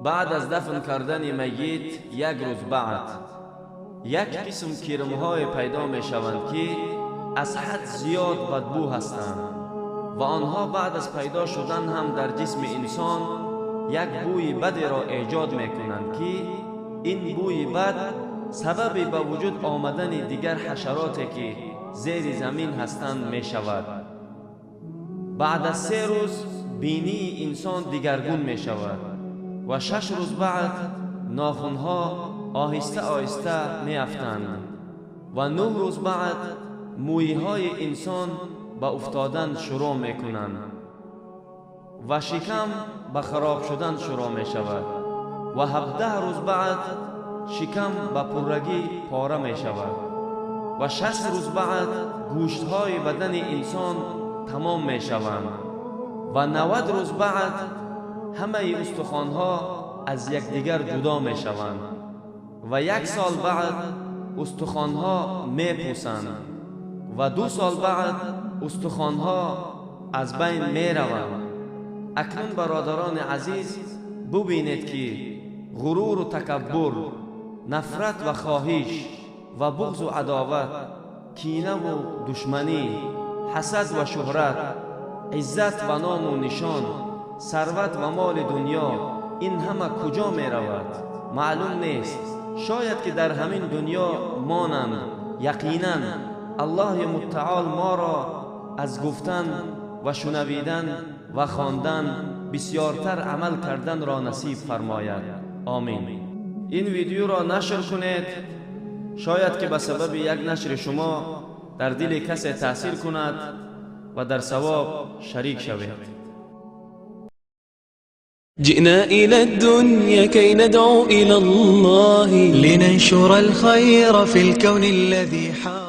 بعد از دفن کردن میت یک روز بعد یک قسم کرم‌های پیدا می شوند که از حد زیاد بدبو هستند و آنها بعد از پیدا شدن هم در جسم انسان یک بوی بدی را ایجاد می کنند که این بوی بد سبب به وجود آمدن دیگر حشراتی که زیر زمین هستند می شود. بعد از 3 روز بینی انسان دیگرگون می شود و 6 روز بعد ناخنها آهسته آهسته می افتند و 9 روز بعد مویهای انسان به افتادن شروع می کنند و شکم به خراب شدن شروع می شود و 17 روز بعد شکم به پرگی پاره می شود و 60 روز بعد گوشتهای بدن انسان تمام می شوند و 90 روز بعد همه استخوانها از یکدیگر جدا می شوند و 1 سال بعد استخوانها می پوسند و 2 سال بعد استخوانها از بین می روند. اکنون برادران عزیز ببینید که غرور و تکبر، نفرت و خواهش و بغض و عداوت، کینه و دشمنی، حسد و شهرت، عزت و نام و نشان، ثروت و مال دنیا، این همه کجا می رود؟ معلوم نیست. شاید که در همین دنیا مانند. یقینا الله متعال ما را از گفتن و شنویدن و خواندن بسیارتر عمل کردن را نصیب فرماید. آمین. این ویدیو را نشر کنید، شاید که به سبب یک نشر شما در دل کسی تأثیر کند و در ثواب شریک شوید. جئنا إلى الدنيا كي ندعو إلى الله لننشر الخير في الكون الذي حار